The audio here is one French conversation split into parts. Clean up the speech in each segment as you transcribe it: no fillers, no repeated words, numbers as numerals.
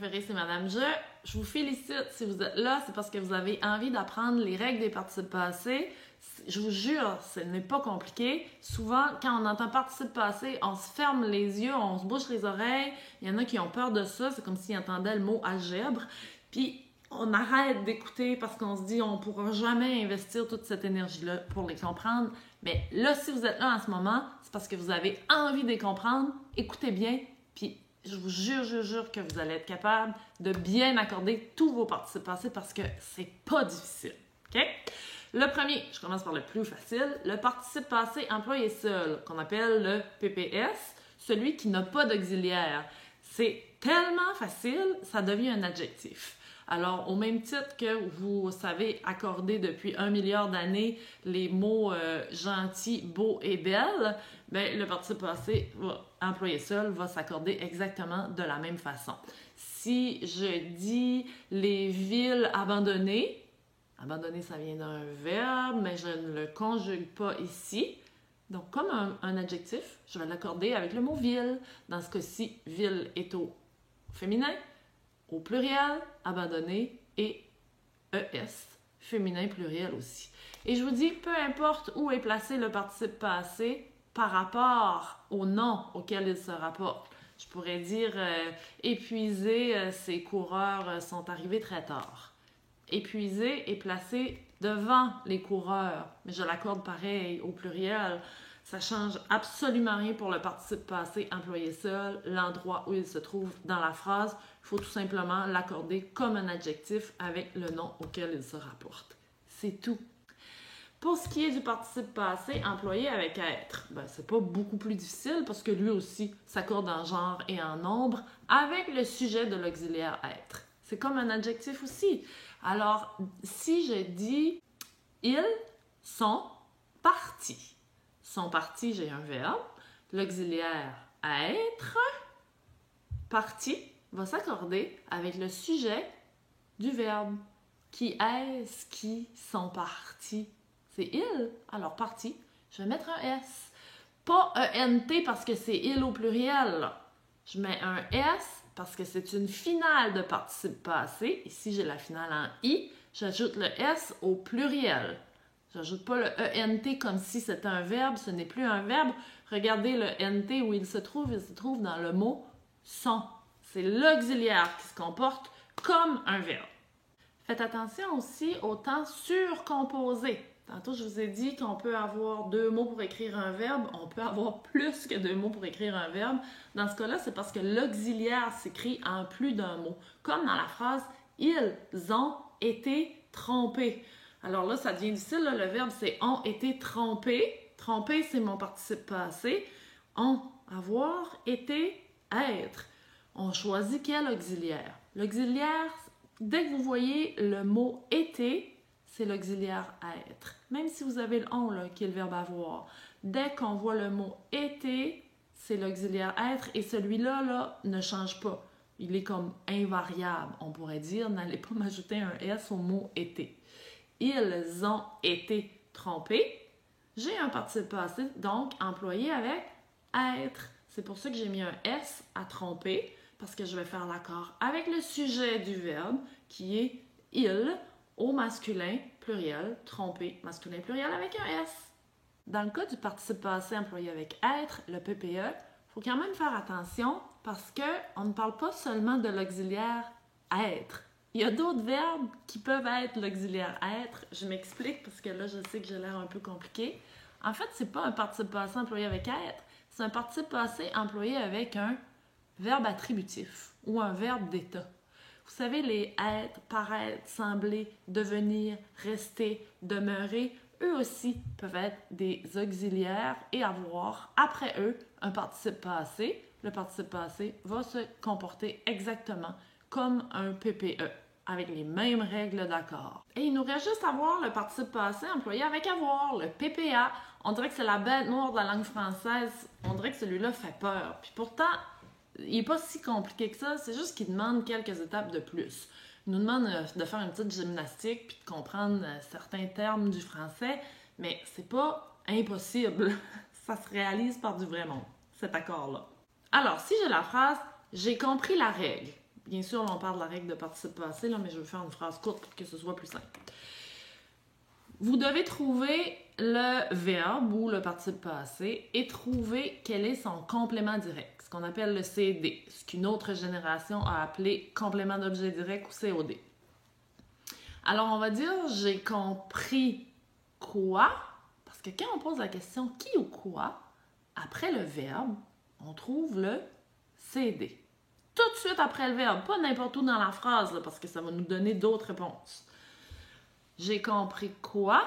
préféré, c'est Madame Je. Je vous félicite si vous êtes là, c'est parce que vous avez envie d'apprendre les règles des participes passés. Je vous jure, ce n'est pas compliqué. Souvent, quand on entend participe passé, on se ferme les yeux, on se bouche les oreilles. Il y en a qui ont peur de ça, c'est comme s'ils entendaient le mot algèbre. Puis, on arrête d'écouter parce qu'on se dit on ne pourra jamais investir toute cette énergie-là pour les comprendre. Mais là, si vous êtes là en ce moment, c'est parce que vous avez envie de les comprendre. Écoutez bien, puis je vous jure que vous allez être capable de bien accorder tous vos participes passés parce que c'est pas difficile. OK? Le premier, je commence par le plus facile, le participe passé employé seul, qu'on appelle le PPS, celui qui n'a pas d'auxiliaire. C'est tellement facile, ça devient un adjectif. Alors, au même titre que vous savez accorder depuis 1 milliard d'années les mots gentil, beau et belle, bien, le participe passé employé seul va s'accorder exactement de la même façon. Si je dis les villes abandonnées, abandonner, ça vient d'un verbe, mais je ne le conjugue pas ici. Donc, comme un adjectif, je vais l'accorder avec le mot ville. Dans ce cas-ci, ville est au féminin. Au pluriel, abandonné et ES, féminin pluriel aussi. Et je vous dis, peu importe où est placé le participe passé par rapport au nom auquel il se rapporte. Je pourrais dire épuisé, ces coureurs sont arrivés très tard. Épuisé est placé devant les coureurs, mais je l'accorde pareil au pluriel. Ça change absolument rien pour le participe passé employé seul, l'endroit où il se trouve dans la phrase. Il faut tout simplement l'accorder comme un adjectif avec le nom auquel il se rapporte. C'est tout. Pour ce qui est du participe passé employé avec être, c'est pas beaucoup plus difficile parce que lui aussi s'accorde en genre et en nombre avec le sujet de l'auxiliaire être. C'est comme un adjectif aussi. Alors, si je dis « ils sont partis », sont partis, j'ai un verbe. L'auxiliaire être, parti, va s'accorder avec le sujet du verbe. Qui est-ce qui sont partis? C'est ils. Alors, parti, je vais mettre un S. Pas ENT parce que c'est ils au pluriel. Je mets un S parce que c'est une finale de participe passé. Ici, j'ai la finale en I. J'ajoute le S au pluriel. J'ajoute pas le ENT comme si c'était un verbe, ce n'est plus un verbe. Regardez le NT où il se trouve dans le mot sont. C'est l'auxiliaire qui se comporte comme un verbe. Faites attention aussi au temps surcomposé. Tantôt, je vous ai dit qu'on peut avoir 2 mots pour écrire un verbe. On peut avoir plus que 2 mots pour écrire un verbe. Dans ce cas-là, c'est parce que l'auxiliaire s'écrit en plus d'un mot. Comme dans la phrase « Ils ont été trompés ». Alors là, ça devient difficile. Là. Le verbe, c'est « ont été trompés ». Tromper, c'est mon participe passé. Ont, avoir, été, être. On choisit quel auxiliaire? L'auxiliaire, dès que vous voyez le mot « été », c'est l'auxiliaire « être ». Même si vous avez le « on », là, qui est le verbe « avoir ». Dès qu'on voit le mot « été », c'est l'auxiliaire « être » et celui-là là, ne change pas. Il est comme invariable. On pourrait dire, n'allez pas m'ajouter un S au mot « été ». Ils ont été trompés. J'ai un participe passé, donc employé avec être. C'est pour ça que j'ai mis un S à tromper, parce que je vais faire l'accord avec le sujet du verbe, qui est il, au masculin pluriel, tromper, masculin pluriel avec un S. Dans le cas du participe passé employé avec être, le PPE, il faut quand même faire attention parce qu'on ne parle pas seulement de l'auxiliaire être. Il y a d'autres verbes qui peuvent être l'auxiliaire être. Je m'explique parce que là, je sais que j'ai l'air un peu compliqué. En fait, c'est pas un participe passé employé avec être, c'est un participe passé employé avec un verbe attributif ou un verbe d'état. Vous savez, les être, paraître, sembler, devenir, rester, demeurer, eux aussi peuvent être des auxiliaires et avoir, après eux, un participe passé. Le participe passé va se comporter exactement comme un PPE, avec les mêmes règles d'accord. Et il nous reste juste à voir le participe passé employé avec avoir, le PPA. On dirait que c'est la bête noire de la langue française. On dirait que celui-là fait peur. Puis pourtant, il n'est pas si compliqué que ça. C'est juste qu'il demande quelques étapes de plus. Il nous demande de faire une petite gymnastique puis de comprendre certains termes du français. Mais c'est pas impossible. Ça se réalise par du vrai monde, cet accord-là. Alors, si j'ai la phrase « J'ai compris la règle », Bien sûr, là, on parle de la règle de participe passé, là, mais je vais faire une phrase courte pour que ce soit plus simple. Vous devez trouver le verbe ou le participe passé et trouver quel est son complément direct, ce qu'on appelle le CD, ce qu'une autre génération a appelé complément d'objet direct ou COD. Alors, on va dire « j'ai compris quoi », parce que quand on pose la question « qui ou quoi », après le verbe, on trouve le CD. Tout de suite après le verbe, pas n'importe où dans la phrase, là, parce que ça va nous donner d'autres réponses. J'ai compris quoi?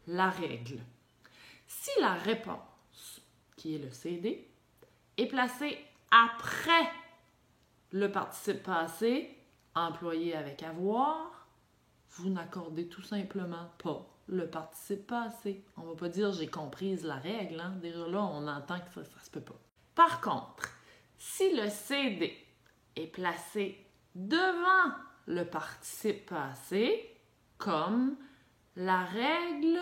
La règle. Si la réponse, qui est le CD, est placée après le participe passé, employé avec avoir, vous n'accordez tout simplement pas le participe passé. On ne va pas dire « j'ai comprise la règle », hein? Déjà là, on entend que ça ne se peut pas. Par contre, si le CD est placé devant le participe passé, comme la règle,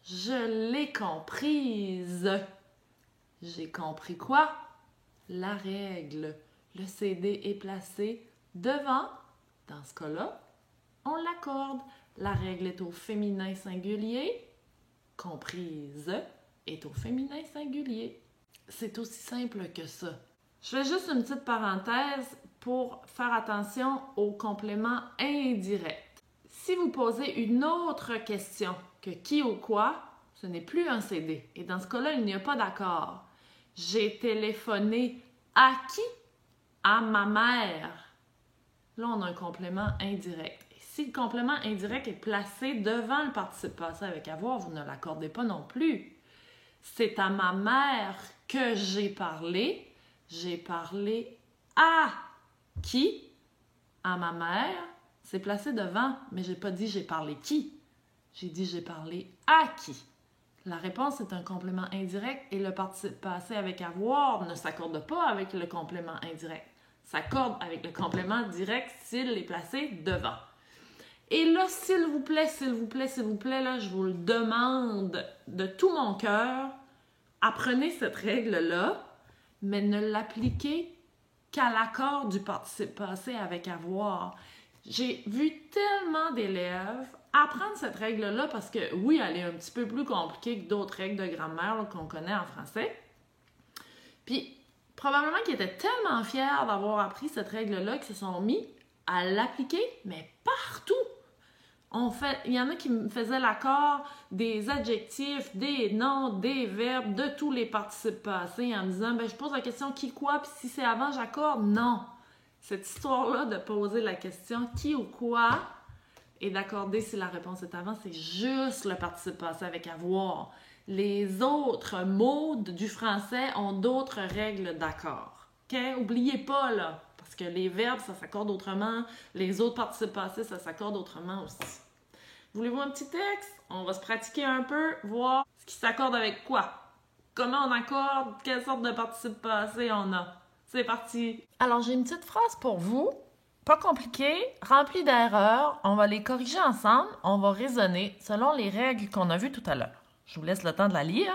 je l'ai comprise. J'ai compris quoi? La règle. Le CD est placé devant. Dans ce cas-là, on l'accorde. La règle est au féminin singulier. Comprise est au féminin singulier. C'est aussi simple que ça. Je fais juste une petite parenthèse pour faire attention au complément indirect. Si vous posez une autre question que qui ou quoi, ce n'est plus un CD. Et dans ce cas-là, il n'y a pas d'accord. J'ai téléphoné à qui? À ma mère. Là, on a un complément indirect. Et si le complément indirect est placé devant le participe passé avec avoir, vous ne l'accordez pas non plus. C'est à ma mère que j'ai parlé. J'ai parlé à qui? À ma mère. C'est placé devant, mais je n'ai pas dit j'ai parlé qui. J'ai dit j'ai parlé à qui. La réponse est un complément indirect et le participe passé avec avoir ne s'accorde pas avec le complément indirect. S'accorde avec le complément direct s'il est placé devant. Et là, s'il vous plaît, là, je vous le demande de tout mon cœur, apprenez cette règle-là, mais ne l'appliquez qu'à l'accord du participe passé avec avoir. J'ai vu tellement d'élèves apprendre cette règle-là parce que, oui, elle est un petit peu plus compliquée que d'autres règles de grammaire qu'on connaît en français. Puis, probablement qu'ils étaient tellement fiers d'avoir appris cette règle-là qu'ils se sont mis à l'appliquer, mais partout. Il y en a qui me faisaient l'accord des adjectifs, des noms, des verbes, de tous les participes passés en me disant, je pose la question qui, quoi, puis si c'est avant, j'accorde. Non. Cette histoire-là de poser la question qui ou quoi et d'accorder si la réponse est avant, c'est juste le participe passé avec avoir. Les autres mots du français ont d'autres règles d'accord. OK? Oubliez pas, là, parce que les verbes, ça s'accorde autrement. Les autres participes passés, ça s'accorde autrement aussi. Voulez-vous un petit texte? On va se pratiquer un peu, voir ce qui s'accorde avec quoi. Comment on accorde, quelle sorte de participe passé on a. C'est parti! Alors, j'ai une petite phrase pour vous, pas compliquée, remplie d'erreurs. On va les corriger ensemble, on va raisonner selon les règles qu'on a vues tout à l'heure. Je vous laisse le temps de la lire.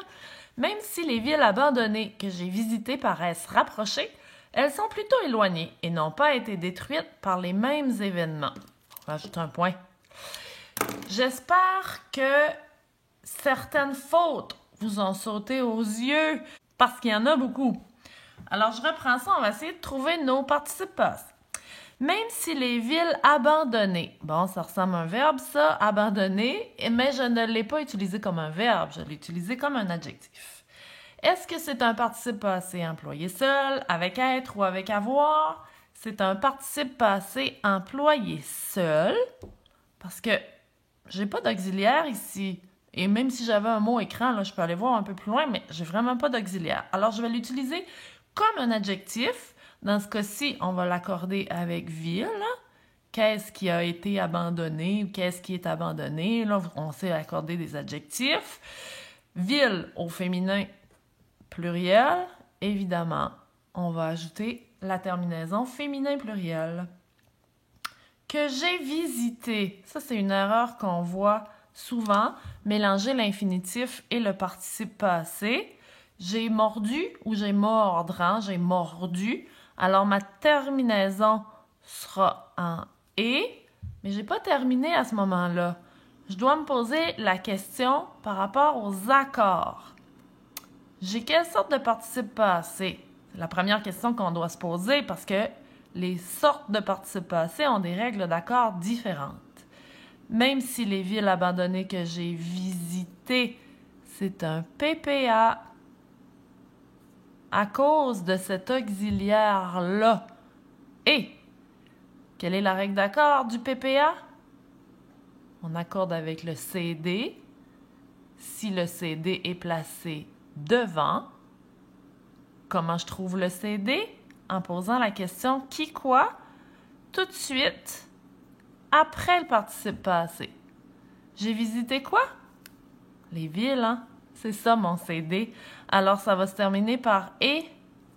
Même si les villes abandonnées que j'ai visitées paraissent rapprochées, elles sont plutôt éloignées et n'ont pas été détruites par les mêmes événements. On rajoute un point. J'espère que certaines fautes vous ont sauté aux yeux parce qu'il y en a beaucoup. Alors, je reprends ça, on va essayer de trouver nos participes passés. Même si les villes abandonnées, bon, ça ressemble à un verbe, ça, abandonner, mais je ne l'ai pas utilisé comme un verbe, je l'ai utilisé comme un adjectif. Est-ce que c'est un participe passé employé seul, avec être ou avec avoir? C'est un participe passé employé seul, parce que j'ai pas d'auxiliaire ici. Et même si j'avais un mot écran, là, je peux aller voir un peu plus loin, mais j'ai vraiment pas d'auxiliaire. Alors, je vais l'utiliser comme un adjectif. Dans ce cas-ci, on va l'accorder avec ville. Qu'est-ce qui a été abandonné ou qu'est-ce qui est abandonné? Là, on sait accorder des adjectifs. Ville au féminin pluriel. Évidemment, on va ajouter la terminaison féminin pluriel. Que j'ai visité. Ça, c'est une erreur qu'on voit souvent. Mélanger l'infinitif et le participe passé. J'ai mordu ou j'ai mordre. Hein? J'ai mordu. Alors, ma terminaison sera en « et », mais je n'ai pas terminé à ce moment-là. Je dois me poser la question par rapport aux accords. J'ai quelle sorte de participe passé? C'est la première question qu'on doit se poser parce que les sortes de participes passés ont des règles d'accord différentes. Même si les villes abandonnées que j'ai visitées, c'est un PPA, à cause de cet auxiliaire-là. Et quelle est la règle d'accord du PPA? On accorde avec le CD. Si le CD est placé devant, comment je trouve le CD? En posant la question « qui quoi ?» tout de suite après le participe passé. J'ai visité quoi? Les villes, hein? C'est ça mon CD. Alors, ça va se terminer par « et »,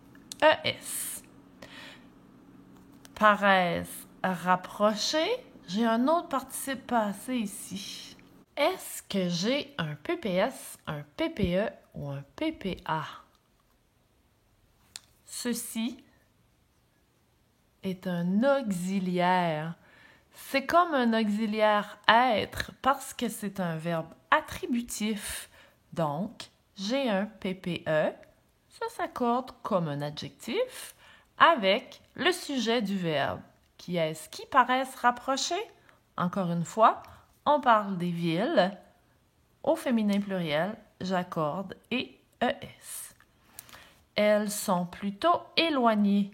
« ES ». Paresse rapprochée. J'ai un autre participe passé ici. Est-ce que j'ai un PPS, un PPE ou un PPA? Ceci est un auxiliaire. C'est comme un auxiliaire être parce que c'est un verbe attributif. Donc, j'ai un PPE. Ça s'accorde comme un adjectif avec le sujet du verbe. Qui est-ce qui paraissent rapprochés? Encore une fois, on parle des villes. Au féminin pluriel, j'accorde et ES. Elles sont plutôt éloignées.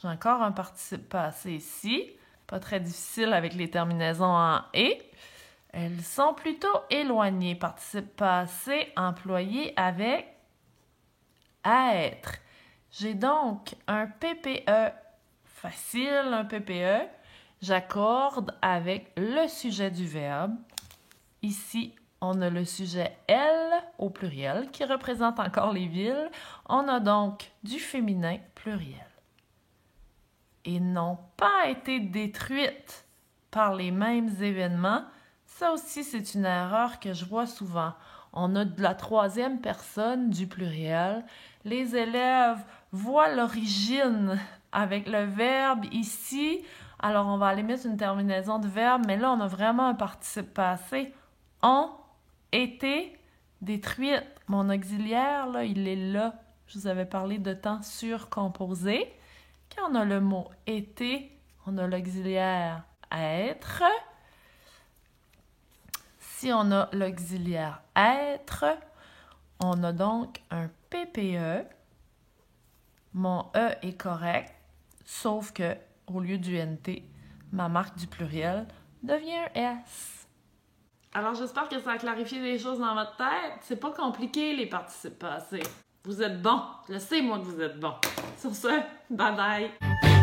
J'ai encore un participe passé ici. Pas très difficile avec les terminaisons en « et ». Elles sont plutôt éloignées. Participe passé employé avec « être ». J'ai donc un PPE facile, un PPE. J'accorde avec le sujet du verbe. Ici, on a le sujet « elle » au pluriel qui représente encore les villes. On a donc du féminin pluriel. Et n'ont pas été détruites par les mêmes événements. Ça aussi, c'est une erreur que je vois souvent. On a de la troisième personne du pluriel. Les élèves voient l'origine avec le verbe ici. Alors, on va aller mettre une terminaison de verbe, mais là, on a vraiment un participe passé. Ont été détruites. Mon auxiliaire, là, il est là. Je vous avais parlé de temps surcomposé. Quand on a le mot « été », on a l'auxiliaire « être ». Si on a l'auxiliaire « être », on a donc un PPE. Mon « e » est correct, sauf que au lieu du « nt », ma marque du pluriel devient un « s ». Alors, j'espère que ça a clarifié des choses dans votre tête. C'est pas compliqué, les participes passés. Vous êtes bons. Je sais, moi, que vous êtes bons. Sur ce, bye bye!